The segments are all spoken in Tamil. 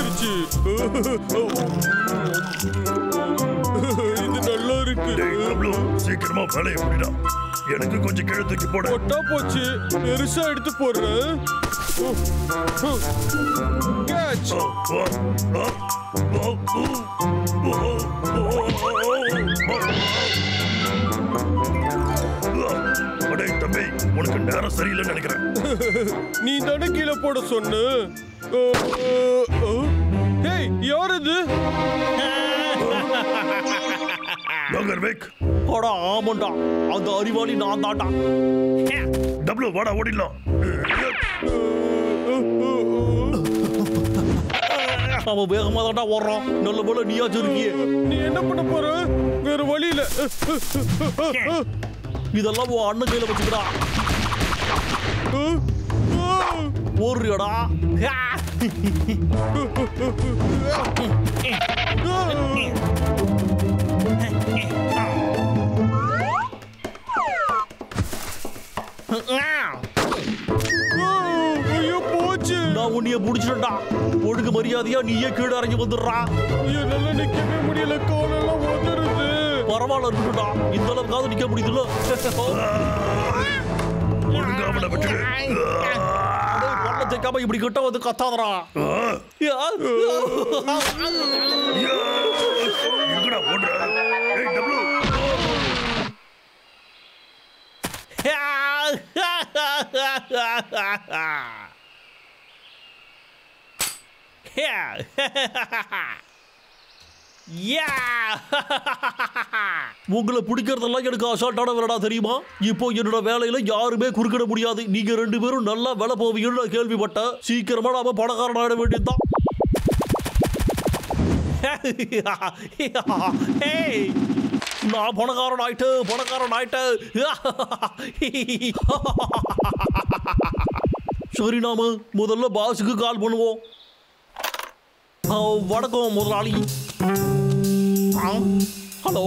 முடிஞ்சிருச்சு. இது நல்லா இருக்கு. சீக்கிரமா வேலையை முடிடா. எனக்கு கொஞ்சம் கீழே தூக்கி போட. கொட்டா போச்சு. பெருசா எடுத்து போடுறேன். கேட்ச். அடே தம்பி, உனக்கு நேரம் சரியில்லைன்னு நினைக்கிறேன். நீ தானே கீழே போட சொன்ன. ஏய், யார் இது? நாகர்வேக். அடா ஆமாண்டா, அந்த அறிவாளி நான் தான்டா. டபுள் வாடா ஓடிடலாம். அவன் வேகமா தான்டா ஓடுறான். நல்ல போல நீயாச்சும் இருக்கியே. நீ என்ன பண்ண போற? வேற வழி இல்ல. இதெல்லாம் உன் அண்ணன் கையில வச்சுக்கிறா. ஓடுறியடா. ஐயோ போச்சு. நான் உன்னைய புடிச்சிட்டா. ஒழுங்கு மரியாதையா நீயே கீழே இறங்கி வந்துடுறா. என்னால நிக்கவே முடியல. காலெல்லாம் உதறுது. பரவாயில்ல இருக்கட்டும்டா. இந்த அளவுக்காவது நிக்க முடியுதுல்ல. ஒழுங்கா அவனை விட்டுடு. பல்ல தேக்காம இப்படி கிட்ட வந்து கத்தாதடா. எங்கடா ஓடுற? ஏய் டபுள். உங்களை பிடிக்கிறதெல்லாம் எனக்கு அசால்ட்டான வேலைடா தெரியுமா? இப்போ என்னோட வேலையில யாருமே குறுக்கிட முடியாது. நீங்க 2 பேரும் நல்லா வேலை போவீங்கன்னு நான் கேள்விப்பட்டேன். சீக்கிரமா நாம பணக்காரன் ஆயிட வேண்டியதுதான். நான் பணக்காரன் ஆயிட்டு. சரி, நாம முதல்ல பாஸுக்கு கால் பண்ணுவோம். வணக்கம் முதலாளி. ஹலோ,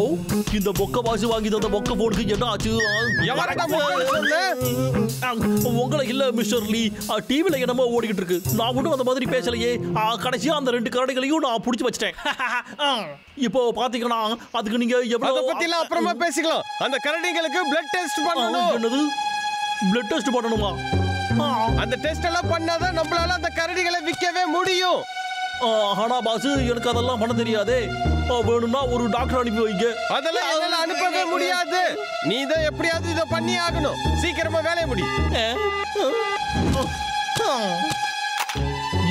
இந்த பொக்க பாசு வாங்கி தந்த பொக்க போனுக்கு என்ன ஆச்சு? உங்களை இல்ல மிஸ்டர் லீ, டிவில என்னமோ ஓடிக்கிட்டு இருக்கு. நான் ஒன்றும் அந்த மாதிரி பேசலையே. கடைசியா அந்த 2 கரடிகளையும் நான் புடிச்சு வச்சிட்டேன். இப்போ பாத்தீங்கன்னா அதுக்கு நீங்க எவ்வளவு பத்தி எல்லாம் அப்புறமா பேசிக்கலாம். அந்த கரடிகளுக்கு பிளட் டெஸ்ட் பண்ணணும். என்னது? பிளட் டெஸ்ட் பண்ணணுமா? அந்த டெஸ்ட் எல்லாம் பண்ணாதான் நம்மளால அந்த கரடிகளை விற்கவே முடியும். ஆனா பாசு, எனக்கு அதெல்லாம் பண்ண தெரியாதே. வேணும்னா ஒரு டாக்டர் அனுப்பி வைங்க. அதெல்லாம் அனுப்பவே முடியாது. நீ தான் எப்படியாவது இதை பண்ணி ஆகணும். சீக்கிரமா வேலையை முடி.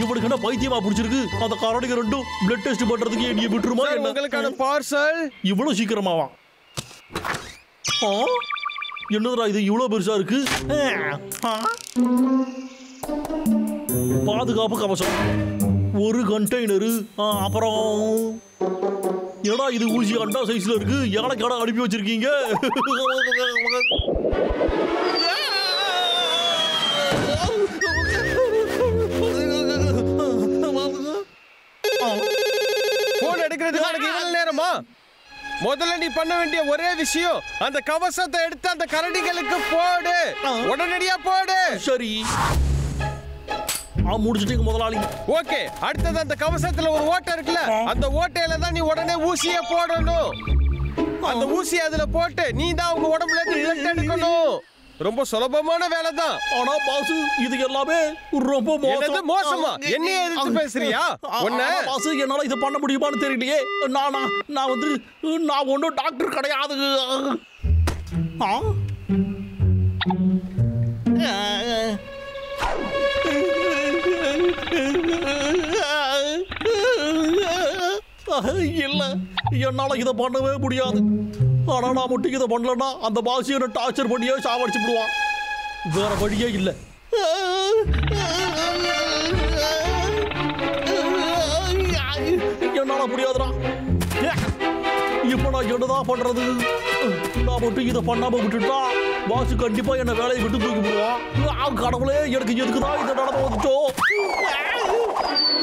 இவனுக்கு என்ன பைத்தியமா பிடிச்சிருக்கு? அந்த கரடிங்க 2 பிளட் டெஸ்ட் பண்றதுக்கு நீ விட்டுருமா? உங்களுக்கான பார்சல். இவ்வளவு சீக்கிரமாவா? என்னதுடா இது இவ்வளவு பெருசா இருக்கு? பாதுகாப்பு கவசம், ஒரு கண்டெய்னரு, அப்புறம் ஏடா இது ஊசி அண்டா சைஸ்ல இருக்கு. யானை கடை அனுப்பி வச்சிருக்கீங்க. போன் எடுக்கிறதுக்கு உனக்கு இவ்வளவு நேரமா? முதல்ல நீ பண்ண வேண்டிய ஒரே விஷயம், அந்த கவசத்தை எடுத்து அந்த கரடிகளுக்கு போடு. உடனடியா போடு. சரி, முடிச்சிட்டீங்க முதலாளி. ஓகே, அடுத்தது அந்த கவசத்துல ஒரு ஓட்டை இருக்குல்ல, அந்த ஓட்டையில தான் நீ உடனே ஊசியை போடணும். அந்த ஊசி அதுல போட்டு நீ தான் உங்க உடம்புல இருந்து பிளட் எடுக்கணும். ரொம்ப சுலபமான வேலை தான். ஆனா பாசு, இது எல்லாமே ரொம்ப மோசமா? என்ன எதிர்த்து பேசுறியா? பாசு, என்னால இதை பண்ண முடியுமான்னு தெரியலையே. நான் ஒன்றும் டாக்டர் கிடையாது. இல்ல, என்னால இதை பண்ணவே முடியாது. ஆனா நான் மட்டும் இதை பண்ணலன்னா அந்த பாசி என்ன டார்ச்சர் பண்ணியே சாவடிச்சு விடுவான். வேற வழியே இல்ல. என்னால முடியாதுடா. இப்ப நான் என்னதான் பண்றது? நான் மட்டும் இதை பண்ணாம விட்டுட்டா பாசு கண்டிப்பா என்ன வேலையை விட்டு தூக்கி விடுவான். கடவுளே, எனக்கு எதுக்குதான் இதை நடந்து வந்துச்சோ?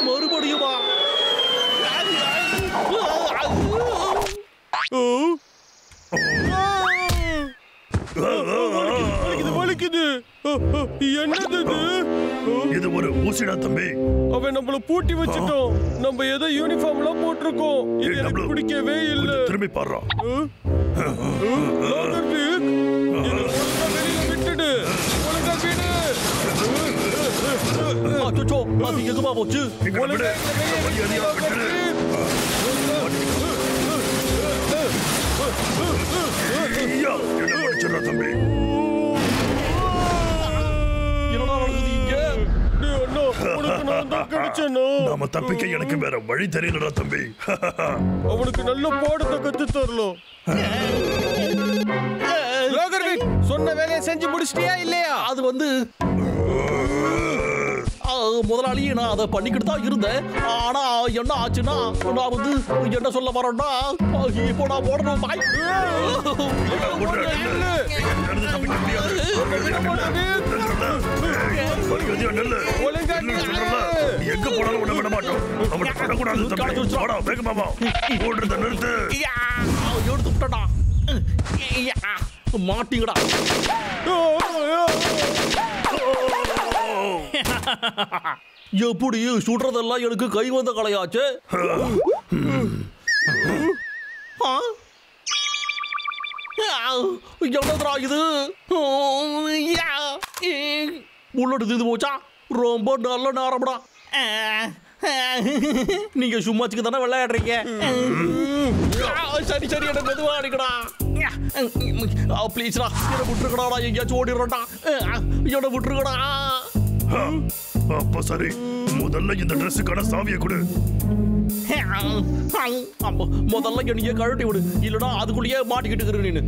மறுபடியுமா? இது வலிக்குது. என்னது இது? இது ஒரு ஊசிடா தம்பி. அவன் நம்மள பூட்டி வச்சிட்டோம். நம்ம ஏதோ யூனிஃபார்ம்லாம் போட்டிருக்கோம். இது எனக்கு பிடிக்கவே இல்ல. திரும்பி பாரு. லோகர்விக், என்ன ஒழுங்கா வெளியில விட்டுடு. ஒழுங்கா விடு. அச்சோ, அது எங்கமா போச்சு? ஒழுங்கா வெளியில விட்டுடு. ஐயா, என்ன பண்ணிச்சடா தம்பி? என்னடா நடக்குது இங்க? உனக்கு நான் தான் கிடைச்சேனோ. நாம தப்பிக்க எனக்கு வேற வழி தெரியலடா தம்பி. அவனுக்கு நல்ல பாடத்தை கத்து தரலாம். லோகர்விக், சொன்ன வேலையை செஞ்சு முடிச்சிட்டியா இல்லையா? அது வந்து முதலாளி நான் அதை பண்ணிக்கிட்டு தான் இருந்தேன். ஆனா என்ன ஆச்சுன்னா நான் வந்து என்ன சொல்ல வரேன்னா இப்போ நான் ஓடணும். பாய் எங்க போனாலும் விட மாட்டோம். அவனை தொடக்கூடாது. வேகமாமா ஓடுறத நிறுத்து. எடுத்து விட்டா மாட்டிங்கடா. எப்படி சுடுறதெல்லாம் எனக்கு கை வந்த கலையாச்சு. என்னதுடா இது? உள்ளடுத்து இது போச்சா? ரொம்ப நல்ல நேரம்டா. நீங்க சும்மாச்சுக்கு தானே விளையாடுறீங்க. சரி சரி, என்ன மெதுவா அடிக்கடா. ப்ளீஸ்டா, என்ன விட்டுருக்கடா. எங்கேயாச்சும் ஓடிடுறா. என்ன விட்டுருக்கடா. அப்ப சரி, முதல்ல இந்த ட்ரெஸ்ஸுக்கான சாவியை கொடு. முதல்ல என்னையே கழட்டி விடு, இல்லடா அதுக்குள்ளேயே மாட்டிக்கிட்டு இருக்கிற நீனு.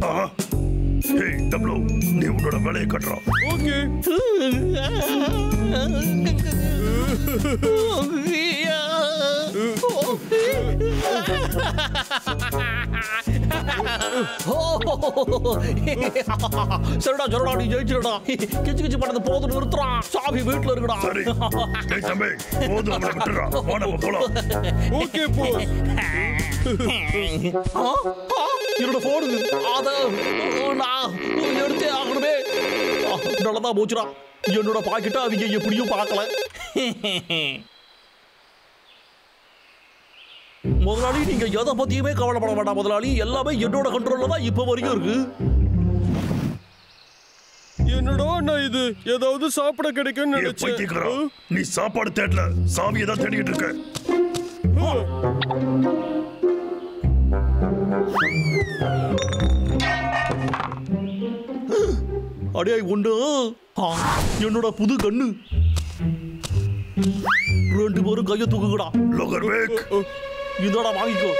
ஏய் டப்ளு, நீ உன்னோட வேலையை கட்டுறா. ஓகே. சரிடா சரிடா, நீ ஜெயிச்சிருடா. கிச்சு கிச்சு பண்ணது போதும், நிறுத்துறா. சாவி வீட்டுல இருக்குடா. சரி டேய் தம்பி, போதும், அவனை விட்டுறா. வா நம்ம போலாம். ஓகே போ. என்னோட போன் அத நான் எடுத்தே ஆகணுமே. நல்லதான் போச்சுடா. என்னோட பாக்கெட்டை அவங்க எப்படியும் பார்க்கல. முதலாளி, நீங்க எதை பத்தியுமே கவலைப்பட வேண்டாம் முதலாளி. எல்லாமே என்னோட கண்ட்ரோல்ல தான் இப்ப வரைக்கும் இருக்கு. என்னடா நான் இது ஏதாவது சாப்பிட கிடைக்கும்னு நினைச்சேன். நீ சாப்பாடு தேடல, சாவியை தான் தேடிட்டு இருக்க. அடே உண்டு, என்னோட புது கண்ணு. ரெண்டு பேரும் கையை தூக்குங்கடா. லோகர்விக், இதோட வாங்கிக்கோ.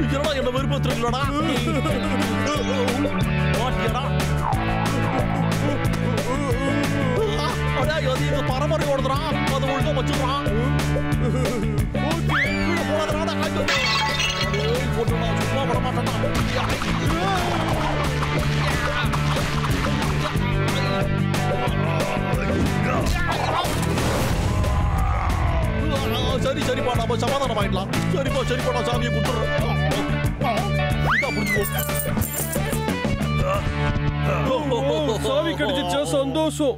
என்னடா என்ன விருப்பத்திருக்கலடா. பரம்பரை ஓடுறான், அது ஒழுங்கா வச்சுக்கிறான். சும்மா வர மாட்டான். சரி சரிப்பா, நம்ம சமாதானம் ஆயிடலாம். சரிப்பா சரிப்பா, நான் சாமியை கொடுத்துறேன். சாவி கிடைச்சிச்சா? சந்தோஷம்.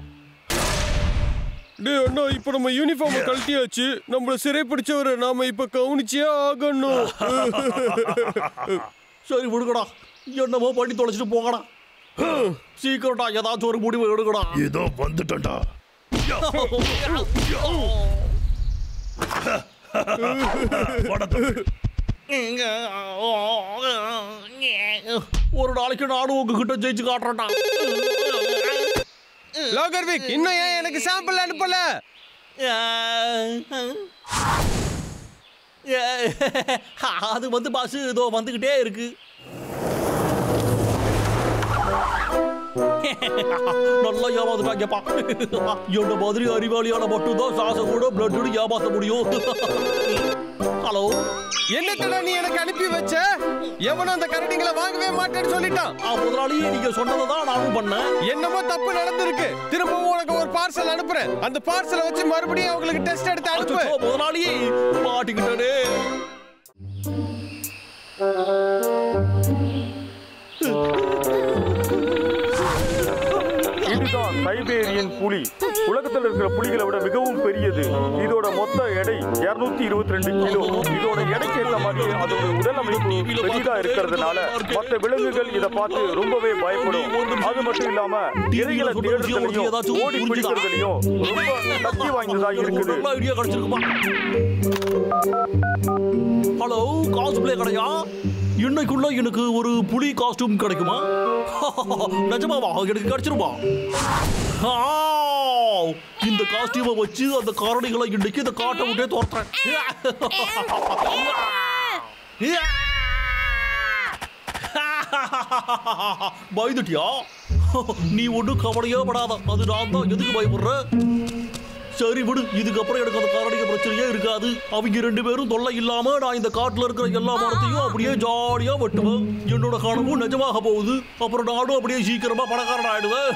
டேய் அண்ணா, இப்ப நம்ம யூனிஃபார்ம் கழட்டியாச்சு. நம்மள சிறை பிடிச்சவரை நாம இப்ப கவனிச்சே ஆகணும். சரி விடுங்கடா, என்னமோ பண்ணி தொலைச்சிட்டு போங்கடா. சீக்கிரம்டா, ஏதாச்சும் ஒரு முடிவு எடுக்கடா. ஏதோ வந்துட்டா. ஒரு நாளைக்கு நானும் உங்ககிட்ட ஜெயிச்சு காட்டுறேன்டா. லோகர்விக், இன்னும் ஏன் எனக்கு சாம்பிள் அனுப்பல? அது வந்து பாஸ் இதோ வந்துகிட்டே இருக்கு. நல்லா ஏமாத்துட்டாங்கப்பா. என்ன மாதிரி அறிவாளியான மட்டும்தான் சாச கூட பிளட் ஏமாத்த முடியும். ஹலோ, என்னத்தடா நீ எனக்கு அனுப்பி வச்ச? எவனும் அந்த கரடிங்களை வாங்கவே மாட்டேன்னு சொல்லிட்டான். முதலாளி, நீங்க சொன்னதான் நானும் பண்ணேன். என்னமோ தப்பு நடந்திருக்கு. திரும்பவும் உனக்கு ஒரு பார்சல் அனுப்புறேன். அந்த பார்சலை வச்சு மறுபடியும் அவங்களுக்கு டெஸ்ட் எடுத்து அனுப்பு. முதலாளி, மாட்டிக்கிட்டே. சைபேரியன் புலி. உலகத்தில் இருக்கிற புலிகளை விட மிகவும் பெரியது. இதோட மொத்த எடை 222 கிலோ. இதோட எடைக்கு ஏற்ற மாதிரி அதோட உடல் அமைப்பு பெரிதா இருக்கிறதுனால மற்ற விலங்குகள் இதை பார்த்து ரொம்பவே பயப்படும். அது மட்டும் இல்லாம இறைகளை தேடுறதுலயும் ஓடி பிடிக்கிறதுலயும் ரொம்ப சக்தி வாய்ந்ததா இருக்குது. ஹலோ, காஸ்பிளே கடையா? இன்னைக்குள்ள எனக்கு ஒரு புலி காஸ்டியூம் கிடைக்குமா? நிஜமாவா? எனக்கு கிடைச்சிருமா? இந்த காஸ்டியூமை வச்சு அந்த காரணிகளை இன்னைக்கு இந்த காட்டை விட்டே தோற்றேன். பயந்துட்டியா? நீ ஒன்றும் கவலையே படாத. அது நான் தான். எதுக்கு பயப்படுற? சரி விடு, இதுக்கப்புறம் எனக்கு அந்த காரணிக பிரச்சனையே இருக்காது. அவங்க 2 பேரும் தொல்லை இல்லாம நான் இந்த காட்டுல இருக்கிற எல்லா மரத்தையும் அப்படியே ஜாலியா வெட்டுவேன். என்னோட கனவும் நிஜமாக போகுது. அப்புறம் நானும் அப்படியே சீக்கிரமா பணக்காரன் ஆயிடுவேன்.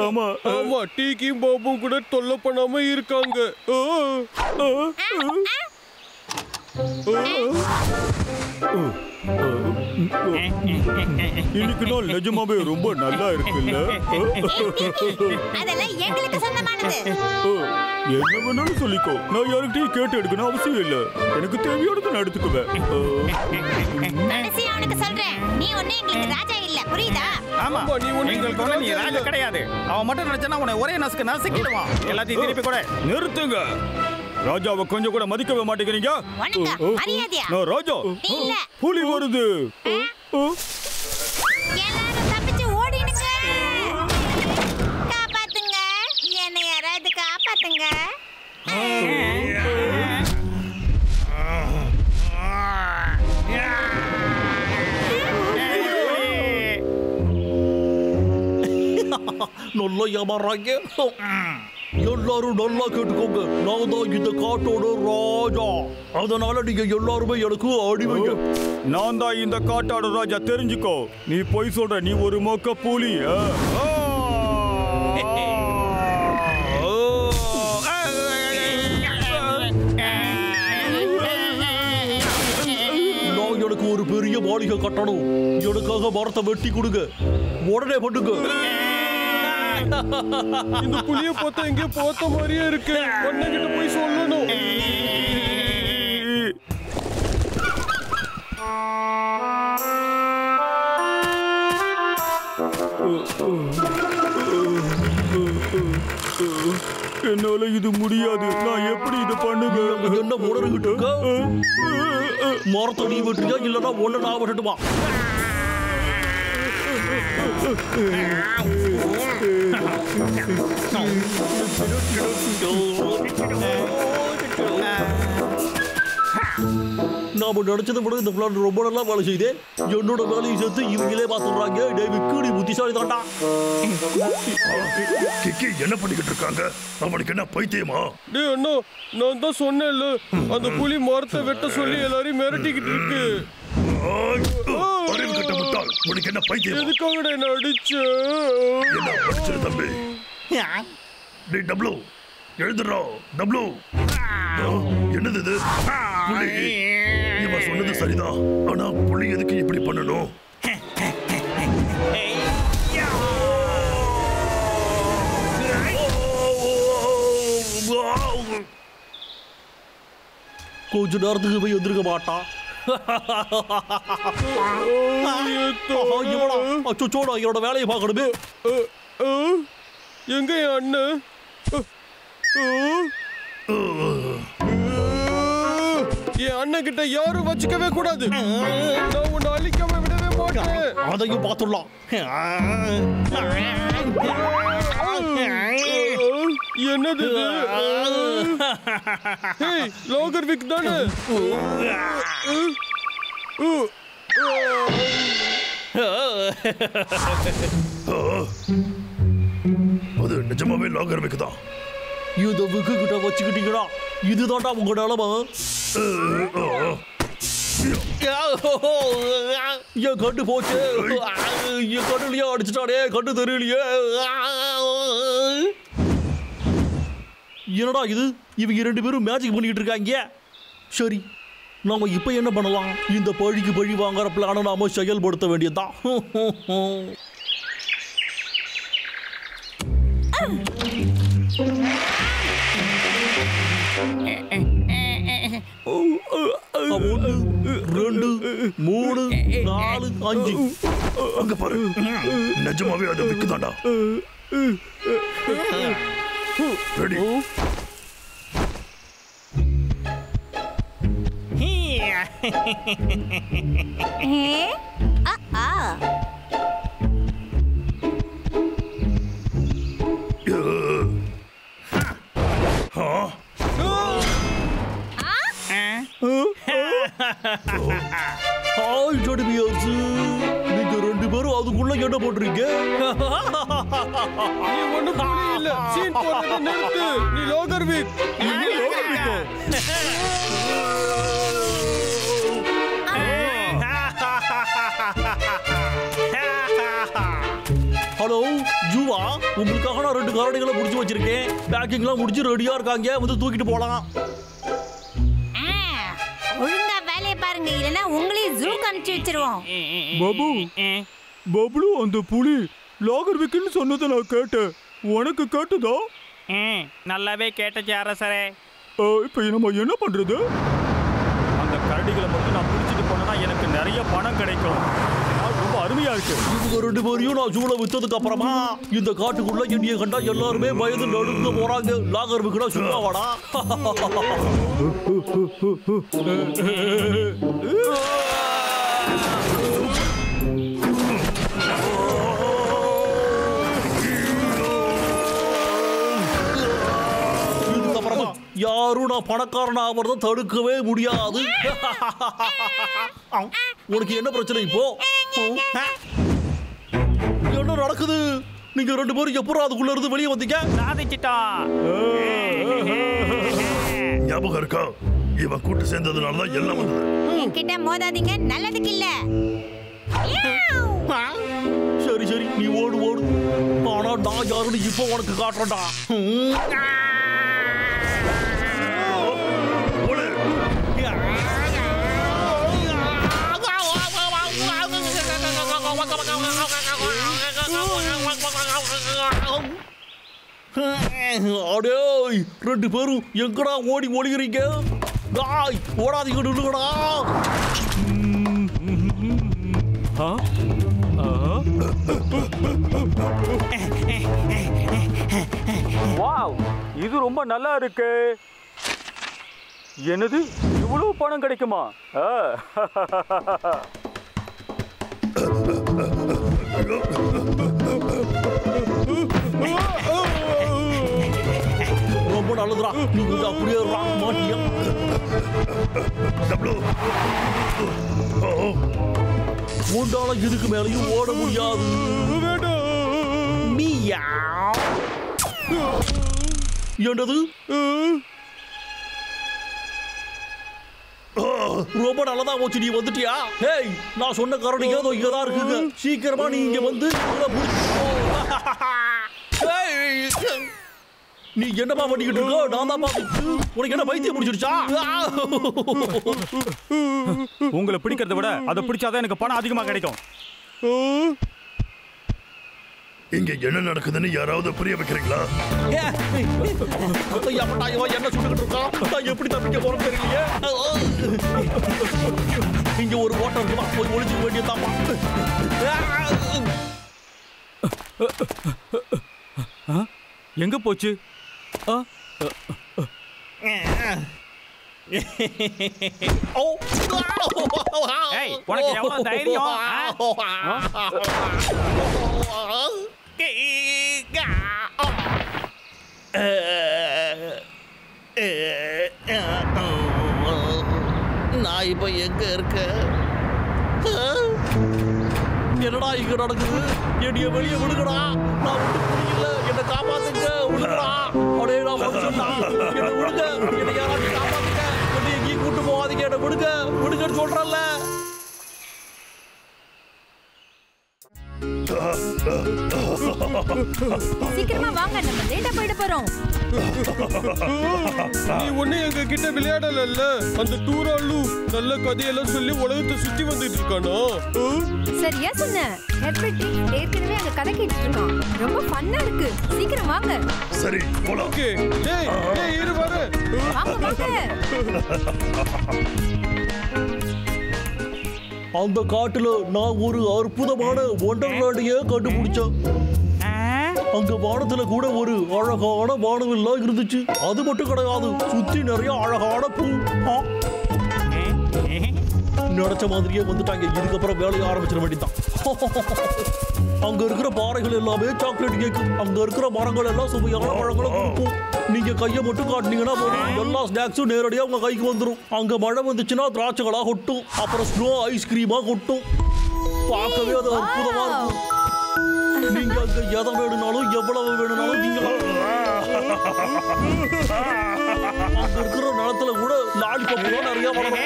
ஆமா ஆமா, டீக்கியும் பாபும் கூட தொல்லை பண்ணாம இருக்காங்க. இன்னைக்கு நாள் நிஜமாவே ரொம்ப நல்லா இருக்குல்ல? அதெல்லாம் எங்களுக்கு சொந்தமானது. என்ன வேணாலும் சொல்லிக்கோ. நான் யாருக்கிட்டையும் கேட்டு எடுக்கணும் அவசியம் இல்ல. எனக்கு தேவையானதை நான் எடுத்துக்குவேன். கடைசியா அவனுக்கு சொல்றேன், நீ ஒண்ணு எங்களுக்கு ராஜா இல்ல, புரியுதா? ஆமா, நீ ஒண்ணு எங்களுக்கு ஒண்ணு, நீ ராஜா கிடையாது. அவன் மட்டும் நினைச்சனா உன்னை ஒரே நசுக்கிடுவான். எல்லாத்தையும் திருப்பி கூட நிறுத்துங்க. ராஜாவை கொஞ்சம் கூட மதிக்கவே மாட்டேங்கிறீங்க. நான் ராஜா. புலி வருது. எல்லாரும் தப்பிச்சு ஓடிடுங்க. காப்பாத்துங்க, என்ன யாராவது காப்பாத்துங்க. நல்லா ஏமாறாங்க. எல்லாரும் நல்லா கேட்டுக்கோங்க, நான் தான் இந்த காட்டோட ராஜா. அதனால நீங்க எல்லாருமே எனக்கு அடிமைங்க. நான் தான் இந்த காட்டோட ராஜா, தெரிஞ்சுக்கோ. நீ போய் சொல்ற, நீ ஒரு மொக்க புலி. நான் எனக்கு ஒரு பெரிய மாளிகை கட்டணும். எனக்காக மரத்தை வெட்டி கொடுங்க. உடனே பண்ணுங்க. இந்த புலிய பார்த்தா எங்க போத்த மாதிரியே இருக்கு. ஒண்ணகிட்ட போய் சொல்லணும். என்னால இது முடியாது. நான் எப்படி இதை பண்ணுவேன்? என்ன உணர்கிட்டு இருக்க? மரத்தை நீ வெட்டுறியா இல்லைன்னா ஒண்ணு நான் விட்டுட்டுமா? நாம நினைச்சதை விட இந்த பிளான் ரொம்ப நல்லா வேலை செய்யுது. என்னோட வேலையை சேர்த்து இவங்களே பார்த்துடுறாங்க. டேவிக்கு நீ புத்திசாலி தாண்டா. கிக்கி என்ன பண்ணிக்கிட்டு இருக்காங்க? அவனுக்கு என்ன பைத்தியமா? டேய் அண்ணா, நான் தான் சொன்னேன்ல, அந்த புலி மரத்தை வெட்ட சொல்லி எல்லாரையும் மிரட்டிக்கிட்டு இருக்கு. அறிவு கட்ட முட்டாள், உனக்கு என்ன பைத்தியம்? எதுக்காக என்ன அடிச்ச? என்ன படிச்சிரு தம்பி? டேய் டப்ளு, எழுதுறா டப்ளு. என்னது இது? புலி. இவன் சொன்னது சரிதான். ஆனா புலி எதுக்கு இப்படி பண்ணணும்? கொஞ்ச நேரத்துக்கு போய் எதிர்க்க மாட்டான். என்னோட வேலையை பார்க்கணுமே. எங்க என் அண்ணன்? என் அண்ணன் கிட்ட யாரும் வச்சுக்கவே கூடாது. நான் உன்னை அழிக்காம விடவே மாட்டேன். அதையும் பார்த்துடலாம். என்னது லோகர்விக் தானே? அது நிஜமாவே லாகர்விக் தான். இதை விக்கு கிட்ட வச்சுக்கிட்டீங்களா? இதுதான்டா உங்க நிலமா? என் கண்டு போச்சு. என் கண்ணுலயே அடிச்சுட்டானே. கண்டு தெரியலையே. என்னடா இது இவங்க 2 பேரும் மேஜிக் பண்ணிட்டு இருக்காங்க. சரி நாம இப்ப என்ன பண்ணலாம்? இந்த பழிக்கு பழி வாங்குற பிளானை நாம செயல்படுத்த வேண்டியதுதான். ஒன்று 2 3 4 5 அங்க பாரு, நிஜமாவே அதை விக்குதாண்டா. ரெடி? ஹாய் ஜோடிபியர்ஸ், நீங்க 2 பேரும் அதுக்குள்ள என்ன பண்றீங்க? நீ ஒண்ணும் புரியல. சீன் போடுறத நிறுத்து. நீ லோகர்விக். ஹலோ ஜூவா, உங்களுக்காக நான் 2 கரடிகளை முடிச்சு வச்சிருக்கேன். பேக்கிங்லாம் முடிச்சு ரெடியா இருக்காங்க, வந்து தூக்கிட்டு போலாம். ஒழுங்கா வேலையை பாருங்க, இல்லைன்னா உங்களையும் ஜூக்கு அனுப்பிச்சு வச்சிருவோம். பாபு, பப்ளு அந்த புலி லாகர்விக்னு சொன்னதை நான் கேட்டேன். உனக்கு கேட்டதா? நல்லாவே கேட்டச்சு அரசரே. இப்போ நம்ம என்ன பண்றது? அந்த கரடிகளை மட்டும் நான் பிடிச்சிட்டு போனா எனக்கு நிறைய பணம் கிடைக்கும். ரொம்ப அருமையா இருக்கு. இவங்க 2 பேரையும் நான் ஜூல வித்ததுக்கு அப்புறமா இந்த காட்டுக்குள்ள என்னைய கண்டா எல்லாருமே பயந்து நடுங்க போறாங்க. லாகர்விக்னா சும்மா வாடா. இதுக்கப்புறமா யாரும் நான் பணக்காரன் ஆவறத தடுக்கவே முடியாது. உனக்கு என்ன பிரச்சனை இப்போ? என்ன நடக்குது? நீங்க 2 பேரும் எப்பறம் அதுக்குள்ள இருந்து வெளியே வந்தீங்க? சாதிச்சிட்டோம். ஞாபகம் இருக்கா? இவன் கூட்டு சேர்ந்ததுனால தான் எல்லாம் வந்தது. என்கிட்ட மோதாதீங்க, நல்லதுக்கு இல்ல. சரி சரி, நீ ஓடு ஓடு. ஆனா நான் யாருன்னு இப்போ உனக்கு காட்டுறேன்டா. அடேய், 2 பேரும் எங்கடா ஓடி ஒளிகிறீங்க? டாய், ஓடாதீங்க, நில்லுங்கடா. வாவ், இது ரொம்ப நல்லா இருக்கு. என்னது, இவ்வளவு பணம் கிடைக்குமா? ரொம்ப நல்லதுடா. நீ கொஞ்சம் அப்படியே ராக் மாட்டியா? உண்டால இதுக்கு மேலையும் ஓட முடியாது. என்னது? ரொம்ப நல்லதா போச்சு, நீ வந்துட்டியா? ஹேய், நான் சொன்ன கரடிங்க அதோ இங்கதான் இருக்குங்க. சீக்கிரமா நீ இங்க வந்து நீ என்னமா பண்ணிக்கிட்டு இருக்கோ? நான் தான் பாத்துட்டு. உனக்கு என்ன பைத்தியம் பிடிச்சிருச்சா? உங்களை பிடிக்கிறத விட அதை பிடிச்சாதான் எனக்கு பணம் அதிகமா கிடைக்கும். இங்க என்ன நடக்குதுன்னு யாராவது புரிய வைக்கிறீங்களா? என்ன சொல்லிக்கிட்டு இருக்கான்? நான் எப்படி தப்பிக்க போறேன்னு தெரியலையே. இங்க ஒரு ஓட்டம் இருக்குமா? போய் ஒளிச்சுக்க வேண்டியதாமா. எங்க போச்சு? உனக்கு எவ்வளவு தைரியம்? நான் இப்ப எங்க இருக்க? என்னடா இங்க நடக்குது? என்னைய வெளியே விடுங்கடா. நான் ஒன்றும் புரியல. என்னை காப்பாத்துங்க, விடுங்கடா. அப்படியே நான் மனுஷன்டா. என்னை விடுங்க. என்னை யாராச்சும் காப்பாத்துங்க. என்னை எங்கேயும் கூட்டு போகாதீங்க. என்னை விடுங்க, விடுங்கன்னு சொல்றேன்ல. சீக்கிரமா வாங்க, நம்ம லேட்டா போயிட போறோம். நீ ஒண்ணு எங்க கிட்ட விளையாடல. அந்த டூராலு நல்ல கதையெல்லாம் சொல்லி உலகத்தை சுத்தி வந்துட்டு இருக்கானோ. சரியா சொன்ன. ஹெட்பெட்டி ஏற்கனவே அங்க கதை கேட்டுட்டு இருக்கான். ரொம்ப ஃபன்னா இருக்கு. சீக்கிரம் வாங்க. சரி போலாம். ஓகே. டேய் இரு வர. வாங்க வாங்க. அந்த காட்டுல நான் ஒரு அற்புதமான ஒண்டர்லாண்டையே கண்டுபிடிச்சேன். அங்க வானத்துல கூட ஒரு அழகான வானவில்லாம் இருந்துச்சு. அது மட்டும் கிடையாது, சுத்தி நிறைய அழகான பூ. நினைச்ச மாதிரியே வந்துட்டாங்க. இதுக்கப்புறம் வேலையை ஆரம்பிச்சிட வேண்டியதான். அங்க இருக்கிற பாறைகள் எல்லாமே சாக்லேட் கேக். அங்க இருக்கிற மரங்கள் எல்லாம் சுவையான பழங்களை கொடுக்கும். நீங்க கையை மட்டும் காட்டினீங்கன்னா போதும், எல்லா ஸ்நாக்ஸும் நேரடியாக உங்க கைக்கு வந்துடும். அங்க மழை வந்துச்சுன்னா திராட்சைகளா கொட்டும், அப்புறம் ஸ்னோ ஐஸ்கிரீமா கொட்டும். பார்க்கவே அது அற்புதமா இருக்கும். நீங்க அங்க எதை வேணும்னாலும் எவ்வளவு வேணும்னாலும் நீங்க அங்க இருக்கிற நிலத்துல கூட லாலிபப் நிறைய வளரும்.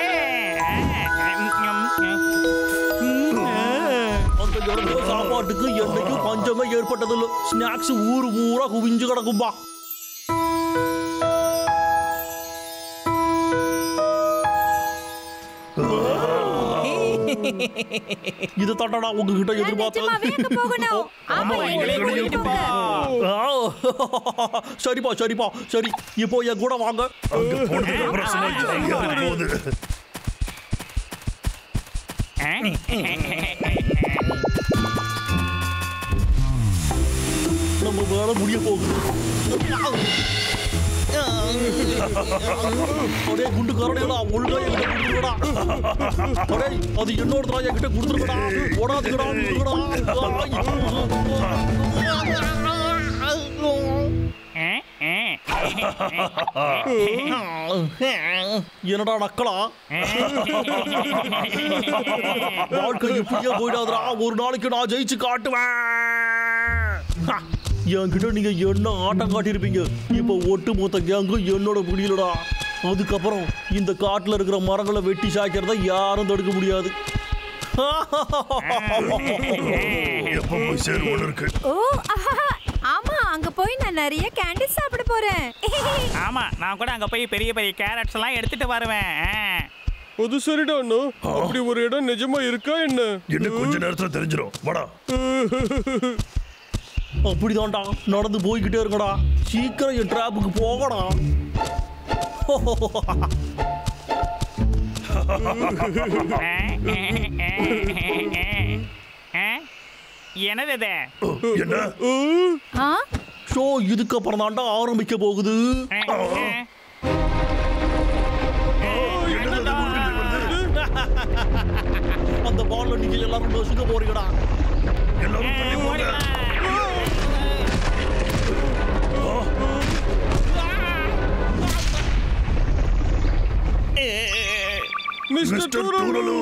அந்த இடத்துல சாப்பாட்டுக்கு என்னைக்கும் பஞ்சமே ஏற்பட்டதில்லை. ஸ்நாக்ஸ் ஊரு ஊரா குவிஞ்சு கிடக்கும்பா. இது தட்டடா உங்ககிட்ட எதிர்பார்த்தேன். சரிப்பா சரிப்பா சரி, இப்போ என் கூட வாங்க. நம்ம வேலை முடிய போகுது. குண்டு கரடிகளா ஒழுங்கா என்கிட்ட கொடுத்துருக்கடா. அது என்னோட என்கிட்ட கொடுத்துருக்கடா. ஓடாதுக்கடா. என்னடா நக்கலா, வாழ்க்கை இப்படியே போயிடாதுடா. ஒரு நாளைக்கு நான் ஜெயிச்சு காட்டுவேன். என்கிட்ட நீங்க என்ன ஆட்டம் காட்டியிருப்பீங்க. இப்ப ஒட்டு மொத்த கேங்கும் என்னோட முடியலடா. அதுக்கப்புறம் இந்த காட்டுல இருக்கிற மரங்களை வெட்டி சாய்க்கிறத யாரும் தடுக்க முடியாது. ஆமா, அங்க போய் நான் நிறைய கேண்டி சாப்பிட போறேன். ஆமா, நான் கூட அங்க போய் பெரிய பெரிய கேரட்ஸ் எல்லாம் எடுத்துட்டு வருவேன். அது சரிடா அண்ணா. அப்படி ஒரு இடம் நிஜமா இருக்கா என்ன? இன்னும் கொஞ்ச நேரத்துல தெரிஞ்சிடும். வாடா. அப்படிதான்டா, நடந்து போய்கிட்டே இருக்கடா. சீக்கிரம் என் டிராப்புக்கு போகடா. என்னது என்ன ஷோ? இதுக்கப்புறம் தான்டா ஆரம்பிக்க போகுது. அந்த பால்ல நீங்க எல்லாரும் நசுக்க போறீங்கடா. மிஸ்டர் டூரலு,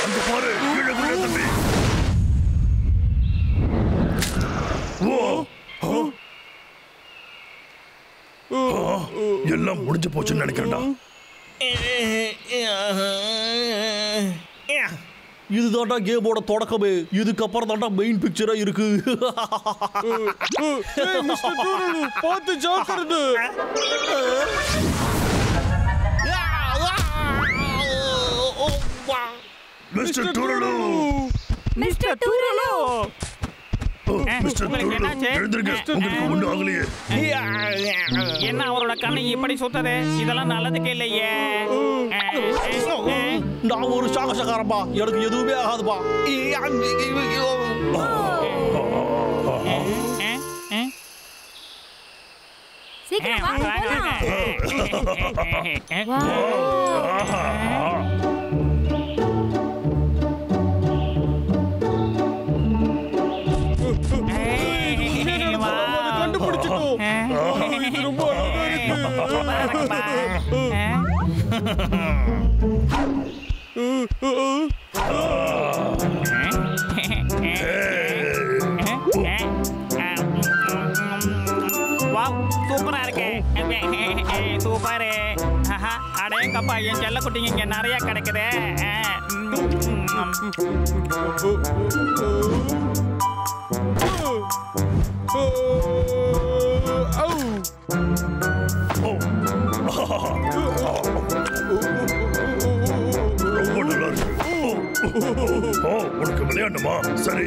அங்க பாரு, கீழே விழ தம்பி. எல்லாம் முடிஞ்சு போச்சுன்னு நினைக்கிறேன்டா. இதுதான்டா கேமோட தொடக்கமே. இதுக்கப்புறம் தான்டா மெயின் பிக்சரா இருக்கு. மிஸ்டர் டூரலு, பார்த்து ஜாக்கிரதை. மிஸ்டர் டூரலு, மிஸ்டர் டூரலு, என்ன அவரோட கண்ணை இப்படி சுத்தது? இதெல்லாம் நல்லதுக்கு இல்லையே. நான் ஒரு சாகசக்காரப்பா, எனக்கு எதுவுமே ஆகாதுப்பா. சீக்கிரம் வாங்க கண்டுபிடிச்சிட்டோம். இது ரொம்ப அழகா சூப்பரா இருக்கு. சூப்பரு. அடையங்கப்பா, என் செல்ல குட்டிங்க இங்க நிறைய கிடைக்குது. உனக்கு விளையாடணுமா? சரி,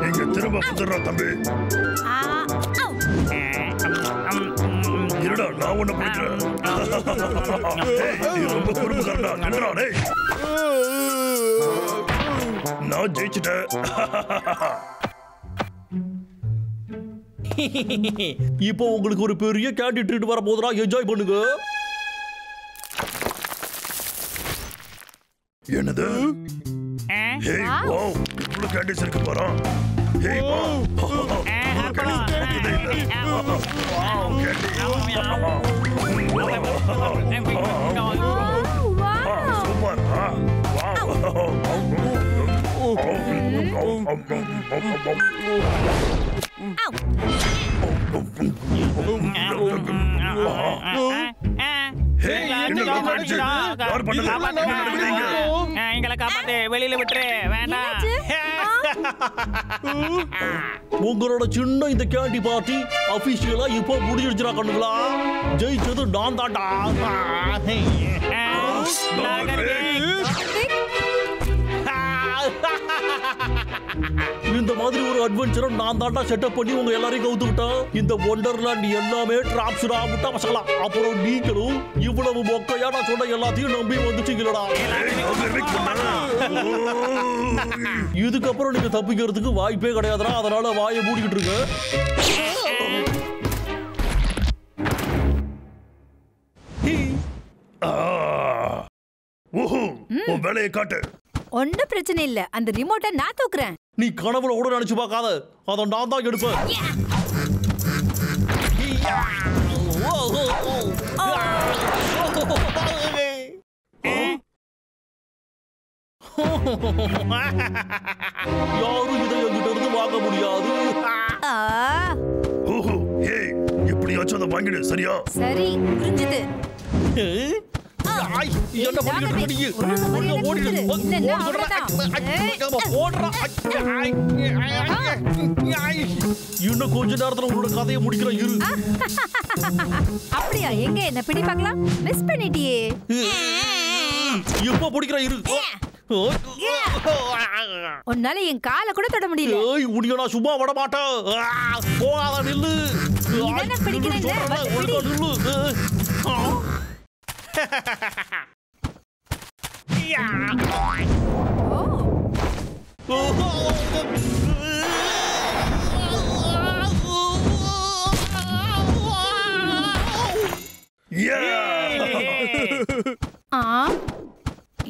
இங்க திரும்ப வந்துடுறா தம்பி. இருடா, நான் உன்னை பிடிக்கிறேன். நீ ரொம்ப குறும்புக்காரடா. நின்றா டேய். நான் ஜெயிச்சிட்டேன். இப்போ உங்களுக்கு ஒரு பெரிய கேண்டி ட்ரீட் வர போதுடா, என்ஜாய் பண்ணுங்க. என்னது? ஹேய் வாவ், இவ்வளவு கேண்டிஸ் இருக்கு பாரு. ஹேய் வாவ், கேண்டிஸ் பார்த்ததே இல்ல. Wow candy. சூப்பர். எங்களை காப்பாத்து, வெளியில விட்டுரு, வேண்டாம். உங்களோட சின்ன இந்த கேண்டி பார்ட்டி அபிஷியலா இப்போ முடிஞ்சிருச்சுடா கண்ணுங்களா. ஜெயிச்சது நான் தான்டா. இந்த மாதிரி ஒரு அட்வென்ச்சரை நான் தாண்டா செட்டப் பண்ணி உங்க எல்லாரையும் கவுத்துக்கிட்டேன். இந்த ஒண்டர்லாண்ட் எல்லாமே டிராப்ஸ்டா, முட்டா பசங்களா. அப்புறம் நீங்களும் இவ்வளவு மொக்கையா நான் சொன்ன எல்லாத்தையும் நம்பி வந்துட்டீங்களா? இதுக்கப்புறம் நீங்க தப்பிக்கிறதுக்கு வாய்ப்பே கிடையாதுடா. அதனால வாயை மூடிக்கிட்டு இருங்க. உன் வேலையை காட்டு. ஒன்னும் பிரச்சனை இல்ல, அந்த ரிமோட்டை நான் தூக்குறேன். நீ கனவுல கூட நினைச்சு பார்க்காத, அதை நான் தான் எடுப்பேன். யாரும் இதை என்கிட்ட இருந்து வாங்க முடியாது. எப்படியாச்சும் அதை வாங்கிடு, சரியா? சரி, புரிஞ்சுது. என்ன பண்ணிட்டு நீ? ஓடிடு. இன்னும் கொஞ்ச நேரத்துல உங்களோட கதையை முடிக்கிறேன் இரு. அப்படியா? எங்க என்ன பிடி பார்க்கலாம். மிஸ் பண்ணிட்டியே. இப்ப பிடிக்கிறேன் இரு. உன்னால என் காலை கூட தொட முடியல. ஏய், உன்னை நான் சும்மா விட மாட்டேன். போகாத நில்லு. என்ன பிடிக்கிறேன் நில்லு.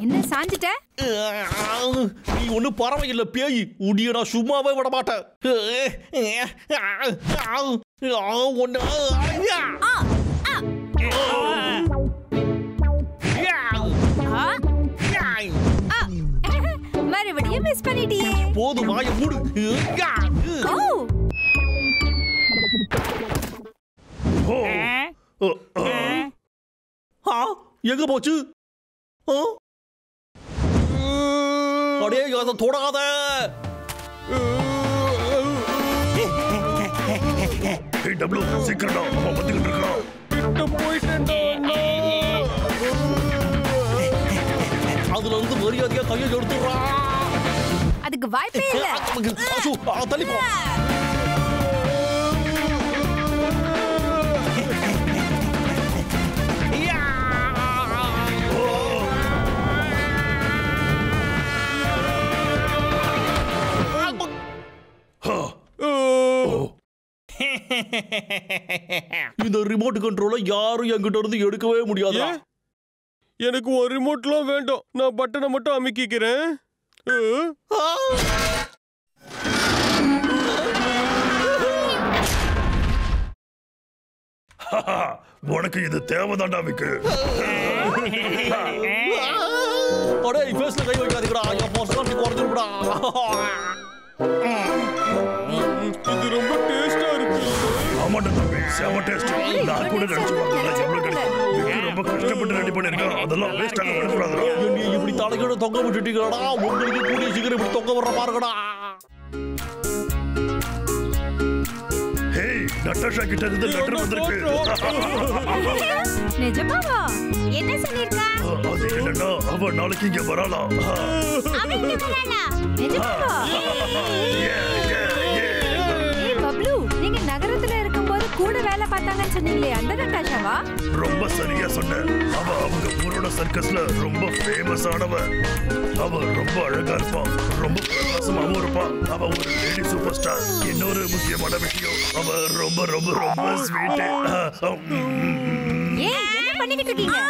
என்ன சாஞ்சிட்ட? நீ ஒண்ணு பரவாயில்ல பேய். உடிய நான் சும்மாவே விட மாட்டேன். மறுபடியும் மிஸ் பண்ணிட்டியே. போதும், வாய மூடு. எங்க போச்சு? அடே, அதை தொடாத. சீக்கிரம் வந்துகிட்டு இருக்கான். அதுல இருந்து மரியாதையா கையை எடுத்துடுறா. அதுக்கு வாய்ப்பே இல்ல. தள்ளி போ. இந்த ரிமோட் கண்ட்ரோலை யாரும் என்கிட்ட இருந்து எடுக்கவே முடியாது. எனக்கு ஒரு ரிமோட்லாம் வேண்டாம். நான் பட்டனை மட்டும் அமுக்கிக்கிறேன். உனக்கு இது தேவைதான்டா மிக்கு. அடே, ஃபேஸ்ல கை வைக்காதீங்கடா. என் போஸ்ட் அப்படி குறைஞ்சிருக்குடா. இது ரொம்ப டேஸ்டா இருக்கு. ஆமாண்டா தம்பி, செம டேஸ்ட். நான் கூட நினைச்சு பார்த்தேன் எவ்வளவு கிடைக்கும். ரொம்ப கஷ்டப்பட்டு ரெடி பண்ணிருக்கேன். அதெல்லாம் வேஸ்ட் ஆக விடக்கூடாதுடா. என்னை இப்படி தலைகீழ தொங்க விட்டுட்டீங்கடா. உங்களுக்கு கூடிய சீக்கிரம் இப்படி தொங்க வர்ற பாருங்கடா. ஹேய், நட்டாஷா கிட்ட இருந்து லெட்டர் வந்திருக்கு. நிஜமாவா? என்ன சொல்லிருக்கா? அது என்னன்னா அவ நாளைக்கு இங்க வரலாம். அவன் இங்க வரானா? நிஜமாவா? ஏய் பப்ளு, நீங்க நகரத்துல இருக்கும்போது கூட வேலை பார்த்தாங்கன்னு சொன்னீங்களே, அந்த நட்டாஷாவா? ரொம்ப சரியா சொன்ன. அவ அவங்க ஊரோட சர்க்கஸ்ல ரொம்ப ஃபேமஸ் ஆனவ. அவ ரொம்ப அழகா இருப்பா, ரொம்ப பிரகாசமாவும் இருப்பா. அவ ஒரு லேடி சூப்பர் ஸ்டார். இன்னொரு முக்கியமான விஷயம், அவ ரொம்ப ரொம்ப ரொம்ப ஸ்வீட். ஏய், என்ன பண்ணிக்கிட்டு இருக்கீங்க?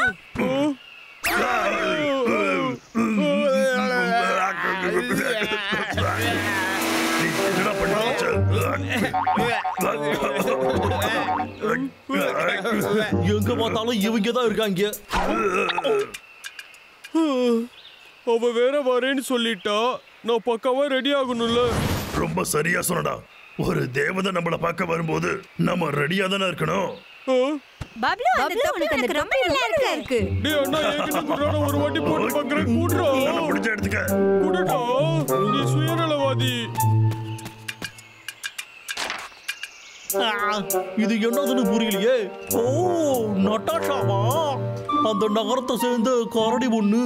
என்னடா பண்ணிச்சு? எங்க பார்த்தாலும் இவங்க தான் இருக்காங்க. அவ வேற வரேன்னு சொல்லிட்டா, நான் பக்காவா ரெடி ஆகணும்ல. ரொம்ப சரியா சொன்னடா. ஒரு தேவதை நம்மள பார்க்க வரும்போது நம்ம ரெடியா தானே இருக்கணும். பப்ளு, அந்த தொப்பி உனக்கு ரொம்ப நல்லா இருக்கு. டேய் அண்ணா, என்கிட்ட குடுறா, நான் ஒரு வாட்டி போட்டு பார்க்கறேன். குடுறா. நல்லா பிடிச்ச எடுத்துக்க. குடுடா. நீ சுயநலவாதி. இது என்னதுன்னு புரியலையே. ஓ, நட்டாஷாவா? அந்த நகரத்தை சேர்ந்த கரடி பொண்ணு.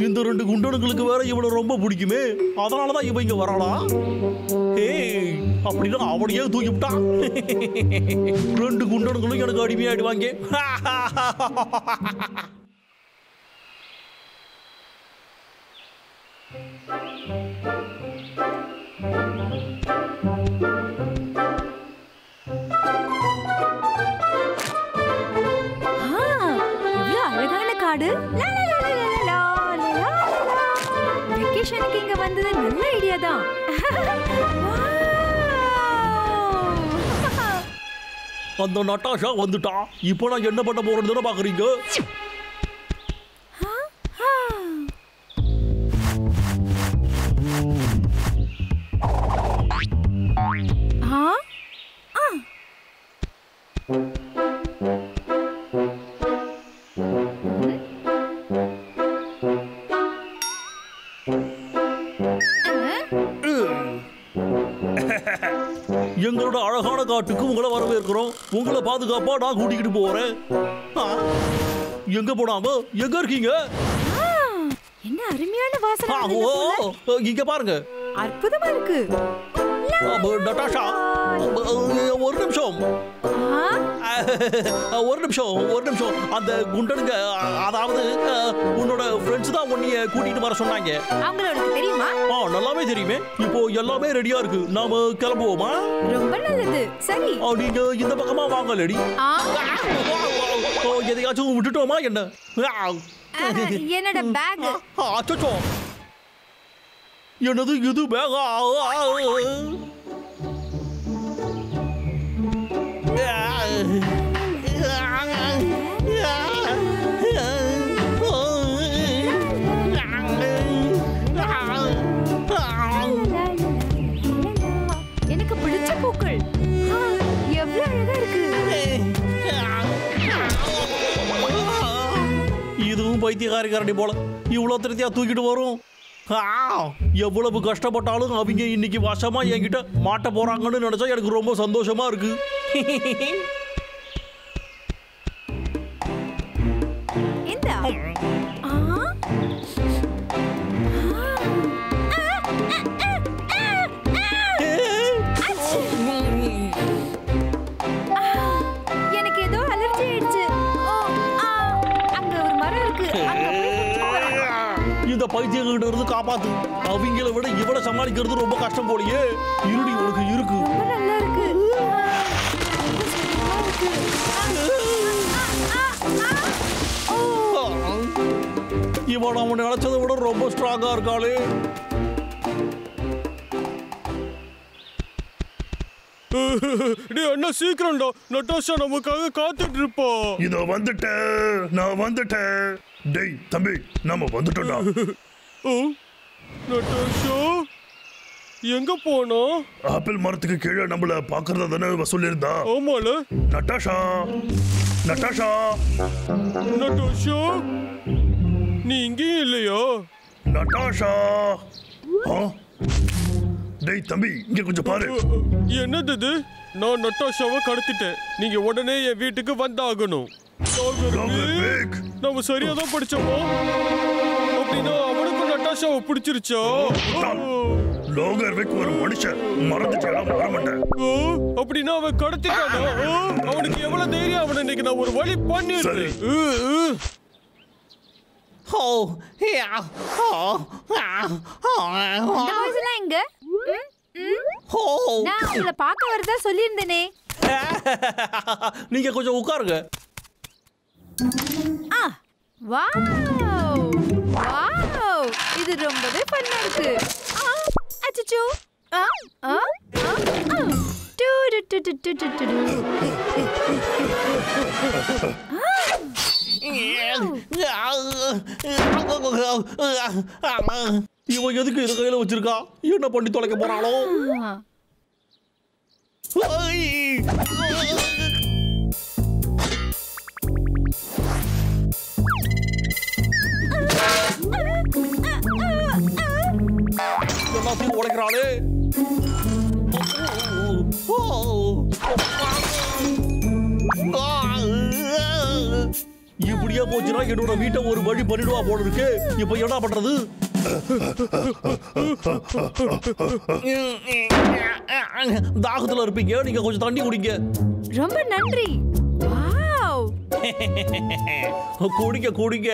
இந்த 2 குண்டனுங்களுக்கு வேற இவனை ரொம்ப பிடிக்குமே, அதனாலதான் இவன் இங்க வரலாம். ஏய், அப்படின்னா அவனையே தூக்கிவிட்டான். 2 குண்டனுங்களும் எனக்கு அடிமையாயிடுவாங்க. அழகான காடு. வெக்கேஷனுக்கு இங்க வந்தது நல்ல ஐடியா தான். அந்த நட்டாஷா வந்துட்டா. இப்போ நான் என்ன பண்ண போறேன்னு பாக்குறீங்க? எங்களோட அழகான காட்டுக்கு உங்களை வரவேற்கிறோம். உங்களை பாதுகாப்பா நான் கூட்டிக்கிட்டு போறேன். எங்க போனாம? எங்க இருக்கீங்க? என்ன அருமையான வாசனை. இங்க பாருங்க, அற்புதமா இருக்கு. நட்டாஷா, ஒரு நிமிஷம். ஒரு நிமிஷம். அந்த குண்டனுங்க, அதாவது உன்னோட ஃப்ரெண்ட்ஸ் தான் உன்னைய கூட்டிட்டு வர சொன்னாங்க. அவங்களுக்கு தெரியுமா? நல்லாவே தெரியுமே. இப்போ எல்லாமே ரெடியா இருக்கு. நாம கிளம்புவோமா? ரொம்ப நல்லது. சரி, நீங்க இந்த பக்கமா வாங்க லேடி. எதையாச்சும் விட்டுட்டோமா என்ன? என்னோட பேக். அச்சோ, என்னது இது பேகா? எனக்கு பிடிச்ச பூக்கள். எவ்வளவு அழகா இருக்கு. இதுவும் பைத்தியக்காரடி போல இவ்வளவு திருத்தியா தூக்கிட்டு வரும். எவ்வளவு கஷ்டப்பட்டாலும் அவங்க இன்னைக்கு வசமா என்கிட்ட மாட்ட போறாங்கன்னு நினைச்சா எனக்கு ரொம்ப சந்தோஷமா இருக்கு. எனக்கு ஏதோ அலர்ஜி ஆயிடுச்சு. அங்க ஒரு மரம் இருக்கு. இந்த பைத்தியங்கிட்ட இருந்து காப்பாத்து. அவங்கள விட இவளை சமாளிக்கிறது ரொம்ப கஷ்டம் போலயே. இருடி, உனக்கு இருக்கு. நல்லா இருக்கு. இவன் அவன் நினைச்சதை விட ரொம்ப ஸ்ட்ராங்கா இருக்காளே. டேய் அண்ணா, சீக்கிரம்டா. நட்டாஷா நமக்காக காத்துட்டு இருப்பா. இதோ வந்துட்டேன், நான் வந்துட்டேன். டேய் தம்பி, நாம வந்துட்டோம்டா. நட்டாஷா எங்க போனோம்? ஆப்பிள் மரத்துக்கு கீழே நம்மள பாக்குறதா தானே சொல்லியிருந்தா? ஆமால. நட்டாஷா, நட்டாஷா, நட்டாஷா, நீ இங்கேயும் இல்லையா? நட்டாஷா. டேய் தம்பி இங்க கொஞ்சம் பாரு. என்னது இது? நான் நட்டாஷாவை கடத்திட்டேன். நீங்க உடனே என் வீட்டுக்கு வந்தாகணும். லோகர்வேக். நம்ம சரியா தான் படிச்சோமா? அப்படின்னா அவனுக்கும் நட்டாஷாவை பிடிச்சிருச்சா? லோகர்வேக் ஒரு மனுஷன், மறந்துட்டேன் மறமாட்டேன். அப்படின்னா அவன் கடத்திட்டானா? அவனுக்கு எவ்வளவு தைரியம்? அவனை இன்னைக்கு நான் ஒரு வழி பண்ணிடுறேன். எங்க நான் உங்களை பார்க்க வரதா சொல்லியிருந்தேனே. நீங்க கொஞ்சம் உட்காருங்க. வாவ் வாவ், இது ரொம்பவே ஃபன்னா இருக்கு. அச்சச்சோ. To to to to to to to. இவன் எதுக்கு இதை கையில வச்சிருக்கா? என்ன பண்ணி தொலைக்க போறாளோ? எல்லாத்தையும் உடைக்கிறாளே. இப்படியே போச்சுன்னா என்னோட வீட்டை ஒரு வழி பண்ணிடுவா போல இருக்கு. இப்ப என்ன பண்றது? தாகத்துல இருப்பீங்க, நீங்க கொஞ்சம் தண்ணி குடிங்க. ரொம்ப நன்றி. வாவ், குடிங்க குடிங்க.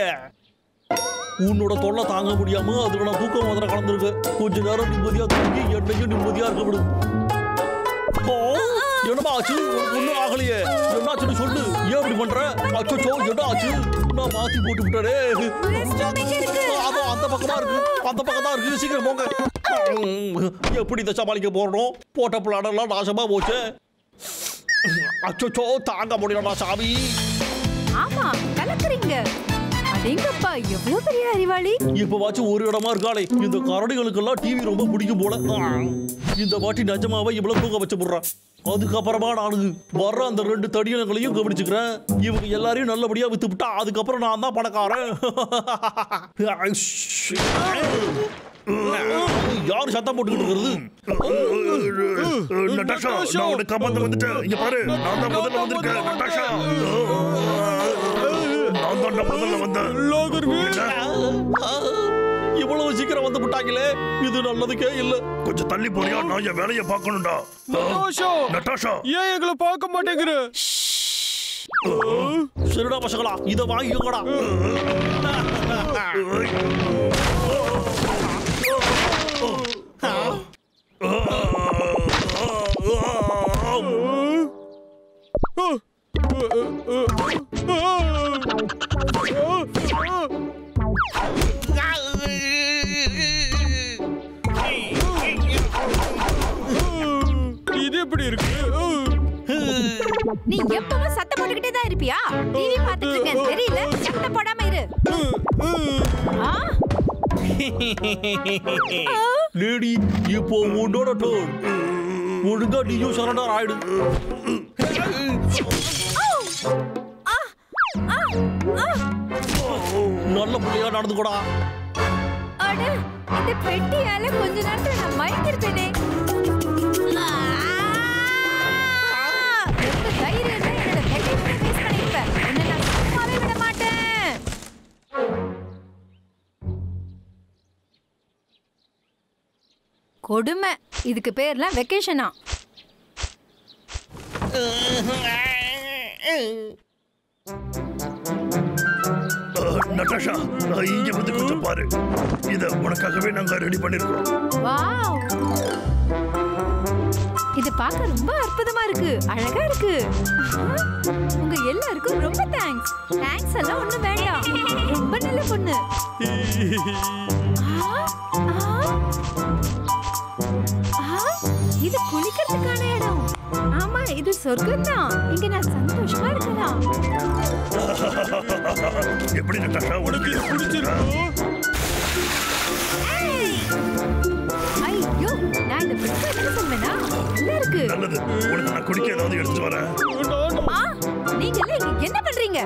உன்னோட தொல்லை தாங்க முடியாம அதுல நான் தூக்கம் முதல்ல கலந்துருக்கு. கொஞ்ச நேரம் நிம்மதியா தூங்கி என்னையும் நிம்மதியா இருக்க விடு. என்னமா ஆச்சு? ஒண்ணும் ஆகலையே. என்னாச்சுன்னு சொல்லு. ஏன் இப்படி பண்ற? அச்சோ என்ன ஆச்சு? நான் மாத்தி போட்டு விட்டாரே. அந்த பக்கமா இருக்கு, அந்த பக்கம் தான் இருக்கு. சீக்கிரம் போங்க. எப்படி இதை சமாளிக்க போறோம்? போட்ட பிளானெல்லாம் நாசமா போச்சு. அச்சோ தாங்க முடியலடா சாமி. ஆமா கலக்குறீங்க. அடேங்கப்பா, எவ்வளவு பெரிய அறிவாளி. இப்பவாச்சும் ஒரு இடமா இருக்காளே. இந்த கரடிகளுக்கெல்லாம் டிவி ரொம்ப பிடிக்கும் போல. இந்த வாட்டி நிஜமாவே இவ்வளவு தூக்க வச்சு போடுறான். அதுக்கப்புறமா நான் வர்ற அந்த 2 தடியங்களையும் கவனிச்சுக்கிறேன். இவங்க எல்லாரையும் நல்லபடியா வித்து விட்டா அதுக்கப்புறம் நான் தான் பணக்காரன். யாரு சத்தம் போட்டுக்கிட்டு இருக்கிறது? நட்டாஷா, நான் உனக்கு காப்பாத்த வந்துட்டேன். இங்க பாரு, நான் தான் முதல்ல வந்திருக்கேன். நட்டாஷா, நான் தான் முதல்ல வந்தேன். இவ்வளவு சீக்கிரம் வந்து விட்டாங்களே, இது நல்லதுக்கே இல்ல. கொஞ்சம் தள்ளி போறியா? நான் என் வேலையை பார்க்கணும்டா. நட்டாஷா, ஏன் எங்களை பார்க்க மாட்டேங்கிற? சரிடா பசங்களா, இதை வாங்கிக்கோங்கடா. இது எப்படி இருக்கு? நீ எப்பவும் சத்தம் போட்டுக்கிட்டே தான் இருப்பியா? டிவி பார்த்துட்டு இருக்கேன் தெரியல. சத்தம் போடாம இரு. லேடி, இப்போ உன்னோட டர்ன். ஒழுங்கா நீயும் சரண்டர் ஆயிடு. நல்ல பிள்ளையா நடந்துக்கூடா. அட, இந்த பெட்டியால கொஞ்ச நேரத்துல நான் மயங்கிருப்பேனே. ரொம்ப தைரியம் தான் என்னோட பெட்டியை வேஸ்ட் பண்ணிருப்பேன். உன்னை நான் சும்மாவே விட மாட்டேன். கொடுமை. இதுக்கு பேர்லாம் வெக்கேஷனா? நட்டாஷா, இங்க வந்து கொஞ்சம் பாரு. இத உனக்காகவே நாங்க ரெடி பண்ணிருக்கோம். வாவ், இது பார்க்க ரொம்ப அற்புதமா இருக்கு. அழகா இருக்கு. உங்க எல்லாருக்கும் ரொம்ப தேங்க்ஸ். தேங்க்ஸ் எல்லாம் ஒண்ணும் வேண்டாம். ரொம்ப நல்ல பொண்ணு. இது குளிக்கிறதுக்கான இடம். ஆமா, இது சொர்க்கம் தான். இங்க நான் சந்தோஷமா இருக்கலாம். எப்படி நட்டாஷா, உனக்கு இது பிடிச்சிருக்கு? ஐயோ, நான் இந்த பிஸ்கட் என்ன சொல்வேனா? நல்லா இருக்கு. நல்லது. உனக்கு நான் குடிக்க ஏதாவது எடுத்து வரேன். நீங்க என்ன பண்றீங்க?